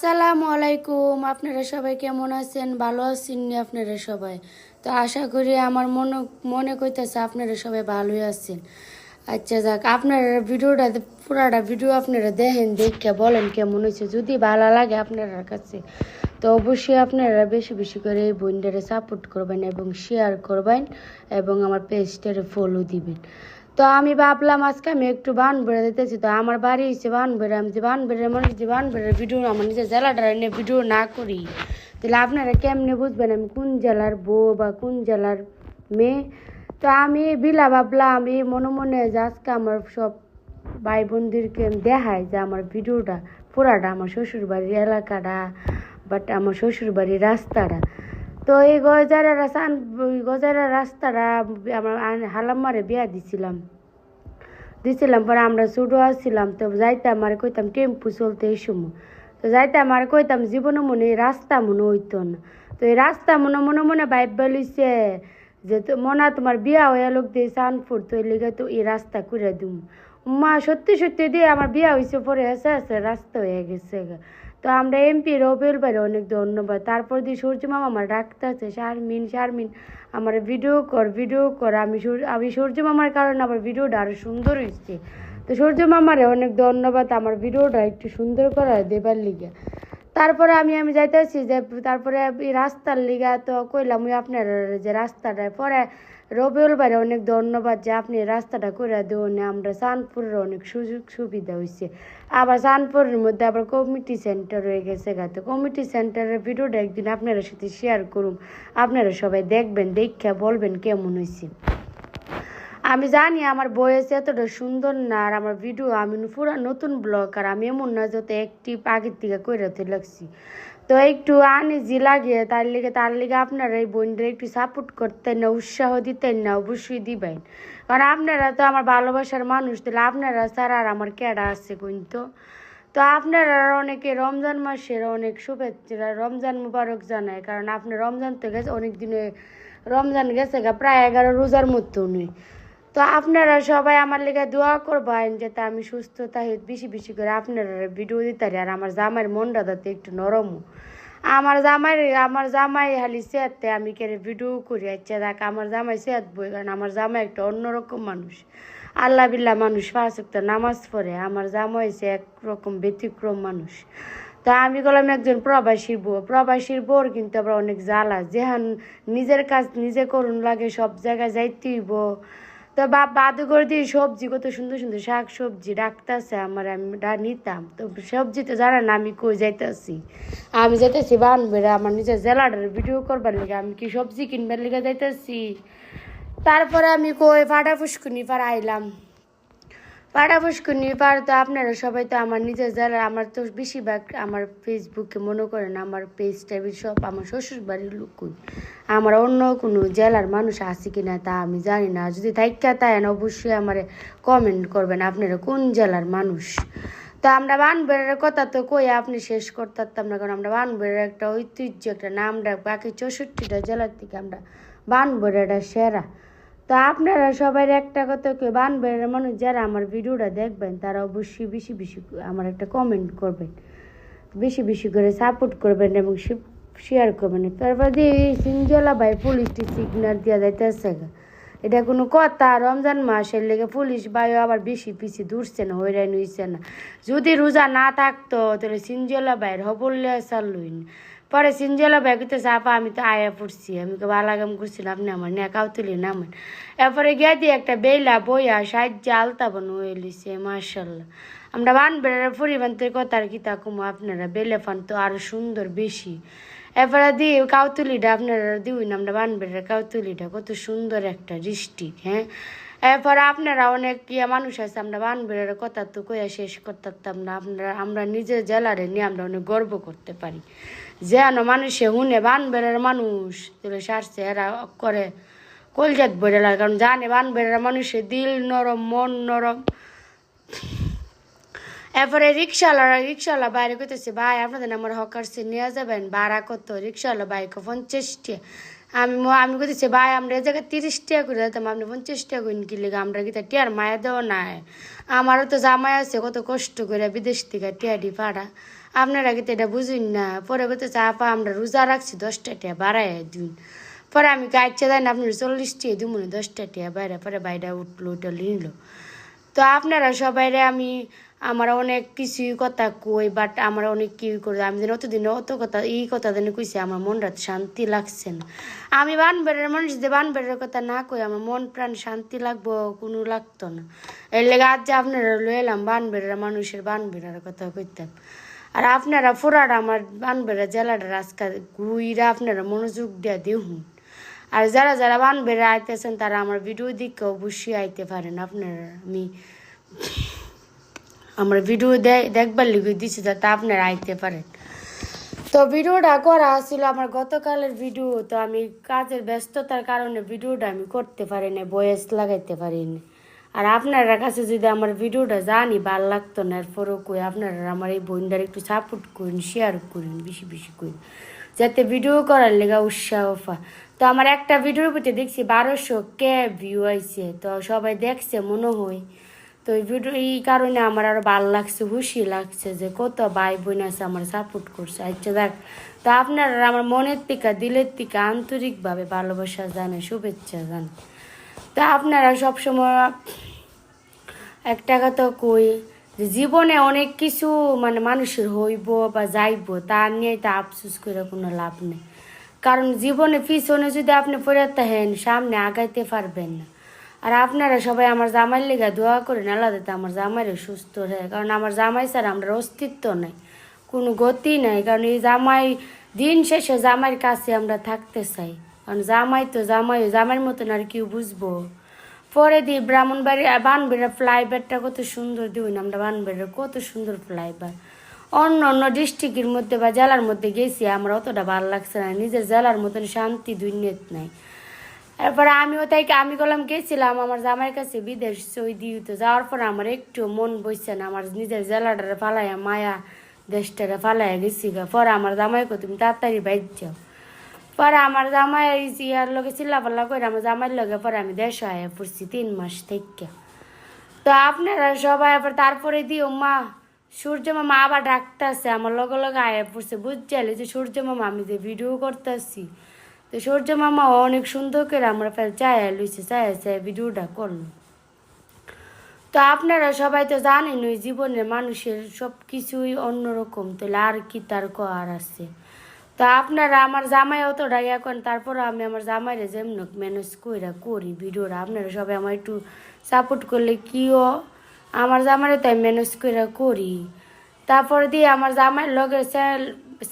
আসসালামু আলাইকুম। আপনারা সবাই কেমন আছেন? ভালো আছেন নি আপনারা সবাই? তো আশা করি আমার মনে মনে কইতেছে আপনারা সবাই ভালোই আছেন। আচ্ছা যাক, আপনারা ভিডিওটা পুরাটা ভিডিও আপনারা দেখেন, দেখে বলেন কেমন হয়েছে। যদি ভালো লাগে আপনার কাছে তো অবশ্যই আপনারা বেশি বেশি করে এই বইন্ডারে সাপোর্ট করবেন এবং শেয়ার করবেন এবং আমার পেজটারে ফলো দিবেন। তো আমি ভাবলাম আজকে আমি একটু বানবেড়ে দিতেছি। তো আমার বাড়ি হচ্ছে বানবেড়ে, আমি যে বানবেড়ে মানুষ যে বানবেড়ের ভিডিও আমার নিজের জেলাটা নিয়ে ভিডিও না করি তাহলে আপনারা কেমনে বুঝবেন আমি কোন জেলার বউ বা কোন জেলার মেয়ে। তো আমি বিলা ভাবলাম, আমি মনে মনে যে আজকে আমার সব ভাই বোনদেরকে দেখাই যে আমার ভিডিওটা পুরাটা আমার শ্বশুর বাড়ির এলাকাটা বাট আমার শ্বশুর বাড়ির রাস্তাটা। তো এই গজারা রাস্তাটা আমার হালাম্মারে বিয়া দিছিলাম পরে আমরা ছোটো আসছিলাম। তো যাইতাম আর কইতাম টেম্পু চলতে এই সময়। তো যাইতাম আর কইতাম জীবনে মনে এই রাস্তা মনে হইতো না। তো এই রাস্তা মনে মনে মনে বাইব বলিছে যে মনে তোমার বিয়া হয়ে লোক দিয়ে চানপুর তো এই লিগে তো এই রাস্তা করে দিম। মা সত্যি সত্যি দিয়ে আমার বিয়া হয়েছে পরে এসে রাস্তা হয়ে গেছে। তো আমরা এমপি রবিউল ভাইরে অনেক ধন্যবাদ। তারপর দিয়ে সূর্য মামা আমার ডাকতে আছে, শারমিন আমার ভিডিও কর। আমি সূর্য মামার কারণে আমার ভিডিওটা আরো সুন্দর হয়েছে। তো সূর্য মামারে অনেক ধন্যবাদ আমার ভিডিওটা একটু সুন্দর করা দেবার লিগে। তারপরে আমি যাইতেছি যে তারপরে এই রাস্তার লিগা তো কইলাম ওই আপনার যে রাস্তাটা পরে রবিউল ভাইরে অনেক ধন্যবাদ যে আপনি রাস্তাটা করে দেন। আমরা চাঁদপুরের অনেক সুযোগ সুবিধা হয়েছে। আবার চাঁদপুরের মধ্যে আবার কমিউনিটি সেন্টার হয়ে গেছে তো কমিউনিটি সেন্টারের ভিডিওটা একদিন আপনার সাথে শেয়ার করুম। আপনারা সবাই দেখবেন, দেখা বলবেন কেমন হয়েছে। আমি জানি আমার বয়স এতটা সুন্দর না আর আমার ভিডিও আমি পুরা নতুন ব্লগ আর আমি এমন না যত একটি আগের থেকে কইরাতে লাগছি। তো একটু আনইজি লাগে তার লিগে আপনারা এই বোনদের একটু সাপোর্ট করতেন না, উৎসাহ দিতেন না, অবশ্যই দিবেন। কারণ আপনারা তো আমার ভালোবাসার মানুষ, তাহলে আপনারা ছাড়া আর আমার কেডা আছে কিন্তু। তো আপনারা অনেকে রমজান মাসের অনেক শুভেচ্ছা, রমজান মুবারক জানায়। কারণ আপনি রমজান তো গেছে অনেক দিনে, রমজান গেছে প্রায় 11 রোজার মতো নেই। তো আপনারা সবাই আমার লেগে দোয়া করবেন যাতে আমি সুস্থ থাকি, বেশি বেশি করে আপনারা ভিডিও দিতে আর আমার জামাইয়ের মনটা যাতে একটু নরম। আমার জামাই হালি সেয়াতে আমি কেড়ে ভিডিও করি। আচ্ছা দেখ আমার জামাই সেয়াত বই, কারণ আমার জামাই একটা অন্যরকম মানুষ, আল্লাহ বিল্লাহ মানুষ, 5 ওয়াক্ত নামাজ পড়ে। আমার জামাই হচ্ছে একরকম ব্যতিক্রম মানুষ। তা আমি বললাম একজন প্রবাসীর বোর কিন্তু আবার অনেক জ্বালা, যেহান নিজের কাজ নিজে করুন লাগে, সব জায়গায় যাইতেইব। তো বাদুঘর দিয়ে সবজি কত সুন্দর সুন্দর শাক সবজি ডাকতেছে আমার, আমি নিতাম। তো সবজি তো জানা না আমি কই যাইতেছি, আমি যাইতেছি বানবেড়ে আমার নিজের জেলাটার ভিডিও করবার লিগে। আমি কি সবজি কিনবার লিগে যাইতেছি। তারপরে আমি কই ফাটা ফুসকুনি পার আইলাম। পাড়া পুষ্করণী পার তো আপনারা সবাই তো আমার নিজের জেলা, আমার তো বেশিরভাগ আমার ফেসবুকে মনে করেন আমার পেজটা সব আমার শ্বশুর বাড়ির লোকই। আমার অন্য কোনো জেলার মানুষ আছে কিনা তা আমি জানি না। যদি থাইকা তাই অবশ্যই আমার কমেন্ট করবেন আপনারা কোন জেলার মানুষ। তো আমরা বানবেড়ের কথা তো কই আপনি শেষ করতাম না, কারণ আমরা বানবেড়ের একটা ঐতিহ্য, একটা নামটা বাকি 64টা জেলার থেকে আমরা বানবেড়েটা সেরা। তো আপনারা সবাই একটা কথা কেউ বানবেড়ের মানুষ যারা আমার ভিডিওটা দেখবেন তারা অবশ্যই বেশি বেশি আমার একটা কমেন্ট করবেন, বেশি বেশি করে সাপোর্ট করবেন এবং শেয়ার করবেন। তারপর দিয়ে সিনজলা ভাই পুলিশটি সিগনাল দেওয়া যাইতেছে, এটা কোনো কথা? রমজান মাসের লেগে পুলিশ ভাইও আবার বেশি পিছিয়ে দূরছে না, হইরাই নইছে না। যদি রোজা না থাকতো তাহলে সিনজলা ভাইয়ের হবল্লে চালুই। পরে সিনজলা ব্যাগ হইতেছে আপা আমি তো আয়া পড়ছি, আমি তো বালাগাম করছিলাম আপনি আমার নেকাও তুলি নামেন। এরপরে গিয়ে দিয়ে একটা বেলা বইয়া সাহায্য আলতা বানো হয়ে লিছে মার্শাল্লাহ। আমরা বানবেড়ার পরিমাণের কথা আর কি তা কমো, আপনারা বেলে ফান তো আরো সুন্দর বেশি। এরপরে দিয়ে কাউতুলিটা আপনারা দিউন, আমরা বানবেড়ার কাউতুলিটা কত সুন্দর একটা ডিস্ট্রিক্ট। হ্যাঁ, এরপরে আপনারা অনেক মানুষ আছে, আমরা বানবেড়ার কথা তো কইয়া শেষ করতাম না। আমরা নিজের জেলারে নিয়ে আমরা অনেক গর্ব করতে পারি। যেন মানুষে হুনে বানবেড়ার মানুষ তাহলে সারছে এরা করে কলজাত বইরে লাগে, কারণ জানে বানবেড়ার মানুষের দিল নরম, মন নরম। এরপরে রিক্সাওয়ালা বাইরে করতেছে ভাই আপনাদের আমার হকারসে নিয়ে যাবেন, ভাড়া কত? রিক্সাওয়ালা বাইক 50 টাকা। আমি করতেছি ভাই আমরা এই জায়গায় 30 টাকা করে যেতাম, আপনি 50 টাকা করে কিনলে আমরা কি তা টিয়ার মায়া দেওয়া নাই? আমারও তো জামাই আছে কত কষ্ট করে বিদেশ থেকে টিয়াডি ভাড়া, আপনারা কিন্তু এটা বুঝুন না, পরে বলতে আপা আমরা রোজা রাখছি 10টা টাকা বাড়াই দিন। পরে আমি কাইছে দেন আপনার 40 টাকা দিব না, 10টা টাকা বাইরে, পরে বাইরে উঠলো উঠে নিল। তো আপনারা সবাইরে আমি আমার অনেক কিছুই কথা কই, বাট আমার অনেক কি করে আমি যেন অতদিন অত কথা এই কথা যেন কইছি আমার মনটা শান্তি লাগছে না। আমি বানবেড়ের মানুষ যে বানবেড়ের কথা না কই আমার মন প্রাণ শান্তি লাগবো কোনো লাগতো না। এর লেগে আজ যে আপনারা লয়ে এলাম বানবেড়ের মানুষের বানবেড়ার কথা কইতাম। আর আপনারা ফুরাটা আমার বানবেড়া জেলাটার আজকাল ঘুইরা আপনারা মনোযোগ দিয়া দেখুন। আর যারা যারা বানবেড়ে আইতেছেন তারা আমার ভিডিও দিকে অবশ্যই আইতে পারেন। আপনারা আমি আমার ভিডিও দেখবার লিখে দিচ্ছি যাতে আপনারা আইতে পারেন। তো ভিডিওটা করা ছিল আমার গতকালের ভিডিও, তো আমি কাজের ব্যস্ততার কারণে ভিডিওটা আমি করতে পারিনি, ভয়েস লাগাইতে পারিনি। আর আপনারা কাছে যদি আমার ভিডিওটা জানি ভাল লাগতো না, এরপরও কই আপনারা আমার এই বোনটার একটু সাপোর্ট করুন, শেয়ার করুন, বেশি বেশি করুন, যাতে ভিডিও করার লেগা উৎসাহ পা। তো আমার একটা ভিডিওর প্রতি দেখছি 1200 ভিউ আইছে, তো সবাই দেখছে মনে হয়। তো এই ভিডিও এই কারণে আমার আরও ভালো লাগছে, খুশি লাগছে যে কত ভাই বোন আছে আমার সাপোর্ট করছে। আচ্ছা দেখ, তো আপনারা আমার মনের থেকে দিলের থেকে আন্তরিকভাবে ভালোবাসা জানে, শুভেচ্ছা জানে। তা আপনারা সবসময় একটা কথা কই যে জীবনে অনেক কিছু মানে মানুষের হইব বা যাইব, তা নিয়ে তা আফসোস করে কোনো লাভ নেই। কারণ জীবনে পিছনে যদি আপনি পড়ে থাকেন সামনে আগাইতে পারবেন না। আর আপনারা সবাই আমার জামাইয়ের লেগে দোয়া করেন আল্লাহ যাতে আমার জামাইরে সুস্থ রহে, কারণ আমার জামাই ছাড়া আমরা অস্তিত্ব নাই, কোনো গতি নাই। কারণ এই জামাই দিন শেষে জামাইয়ের কাছে আমরা থাকতে চাই, কারণ জামাই তো জামাই, জামাইয়ের মতন আর কেউ বুঝবো। পরে দিই ব্রাহ্মণবাড়ি বানবেড়া ফ্লাইওভারটা কত সুন্দর দিই, আমরা বানবেড়ার কত সুন্দর ফ্লাইওভার। অন্য অন্য ডিস্ট্রিক্টের মধ্যে বা জেলার মধ্যে গেছি আমার অতটা ভালো লাগছে না, নিজের জেলার মতন শান্তি দুনিয়াত নাই। এরপরে আমিও তাই আমি গেলাম গেছিলাম আমার জামাইয়ের কাছে বিদেশ সৌদি, তো যাওয়ার পর আমার একটু মন বসছে না, আমার নিজের জেলাটারে ফালাইয়া মায়া দেশটারে ফালাইয়া গেছি গা। পরে আমার জামাইকে তুমি তাড়াতাড়ি বাইর যাও। পরে আমার জামাই ইয়ার লগে চিল্লাপাল্লা করে আমার জামাইয়ের লগে পরে আমি দেশ আয়া পড়ছি 3 মাস থেকে। তো আপনারা সবাই আবার তারপরে দিও মা সূর্য মামা আবার ডাকতেছে আমার লগে লগে আয়া পড়ছে, বুঝছালি যে সূর্য মামা আমি যে ভিডিও করতেছি। তো সূর্য মামা অনেক সুন্দর করে আমরা চায়া লইছে, চায়া ভিডিওটা করলো। তো আপনারা সবাই তো জানেন ওই জীবনের মানুষের সব কিছুই অন্যরকম, তাহলে আর কি তার কর আছে। তো আপনারা আমার জামাই অতটা ইয়া করেন, তারপরে আমি আমার জামাইরে যেমন ম্যানেজ করি ভিডিওটা। আপনারা সবাই আমার একটু সাপোর্ট করলে কিও আমার জামাইরে তাই ম্যানেজ করি। তারপরে দিয়ে আমার জামাইয়ের লগে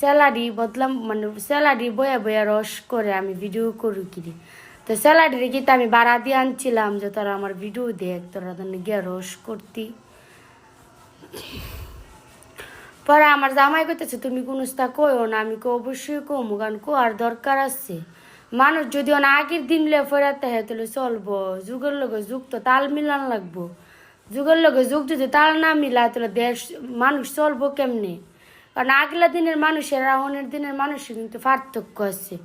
স্যালারি বদলাম, মানে স্যালারি বয়া বয়া রস করে আমি ভিডিও করি কিনি। তো স্যালারির কিন্তু আমি ভাড়া দিয়ে আনছিলাম যে তোরা আমার ভিডিও দেখ, তোরা গিয়ে রস করতি। পরে আমার জামাই কইতেছে তুমি কোনো তা কইও না, আমি অবশ্যই কমু, কারণ কোয়ার দরকার আছে। মানুষ যদি আগের দিন লে ফেরাতে হয় তাহলে চলবো, যুগের লগে যুগ তো তাল মিলান লাগবো। যুগের লগে যুগ যদি তাল না মিলায় তাহলে দেশ মানুষ চলবো কেমনে? কারণ আগলা দিনের মানুষের রাহনের দিনের মানুষের কিন্তু পার্থক্য আছে।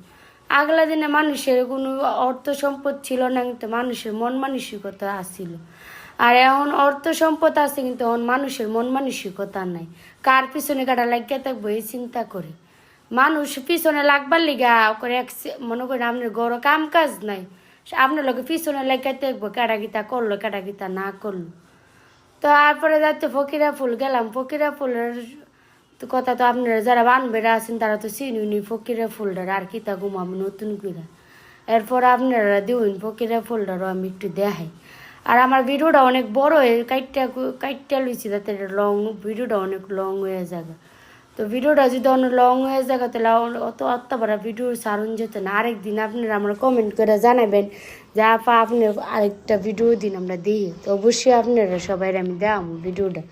আগলা দিনে মানুষের কোনো অর্থ সম্পদ ছিল না, কিন্তু মানুষের মন মানসিকতা আসিল। আর এখন অর্থ সম্পদ আছে কিন্তু এখন মানুষের মন মানসিকতা নাই। কার পিছনে কাটা লাগিয়ে থাকবো এই চিন্তা করে মানুষ পিছনে লাগবার লিগা করে মনে করেন আপনার গড় কাম কাজ নাই, আপনার লোকে পিছনে লাগিয়ে থাকবো কাটা গীতা করলো কাটা গীতা না করলো। তো তারপরে যাতে ফকিরা ফুল গেলাম, ফকিরা ফুলের কথা তো আপনারা যারা বানবেরা আছেন তারা তো চিনুনি ফকিরা ফুলটার, আর কি তা ঘুমাবো নতুন করে। এরপর আপনারা দিউন ফকিরা ফুলটারও আমি একটু দেখাই। আর আমার ভিডিওটা অনেক বড় হয়ে কাইটটা লুইছি যাতে ভিডিওটা অনেক লং হয়ে যাবে। তো ভিডিওটা যদি অনেক লং হয়ে যাবে তাহলে অত বড় ভিডিও সারণ যেত না। আরেকদিন আপনারা আমরা কমেন্ট করে জানাবেন যে আপা আপনি আরেকটা ভিডিও দিন আমরা দিই, তো অবশ্যই আপনারা সবাই আমি দেওয়া ভিডিওটা।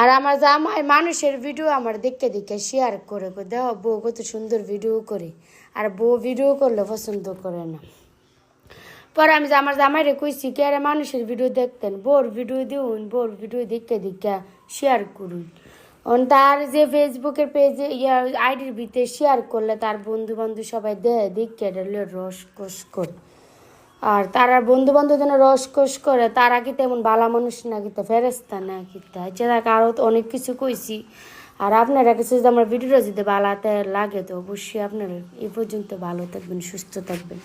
আর আমার জামাই মানুষের ভিডিও আমার দেখে দেখে শেয়ার করে দেওয়া বউ কত সুন্দর ভিডিও করে, আর বউ ভিডিও করলে পছন্দ করে না। পরে আমি আমার জামাইরে কইছি কে আরে মানুষের ভিডিও দেখতেন, বোর ভিডিও দিউন, বোর ভিডিও দেখে দেখে শেয়ার করুন। তার যে ফেসবুকের পেজে আইডির ভিতরে শেয়ার করলে তার বন্ধু বান্ধব সবাই দেখে রসকস করে। আর তারা বন্ধু বান্ধব যেন রসকস করে, তারা কি তেমন ভালো মানুষ না, কিন্তু ফেরেস্তা না কিতা। এছাড়া আরও অনেক কিছু কইছি আর আপনারা কাছে যদি আমার ভিডিওটা যদি ভালো লাগে তো অবশ্যই আপনারা এই পর্যন্ত ভালো থাকবেন, সুস্থ থাকবেন।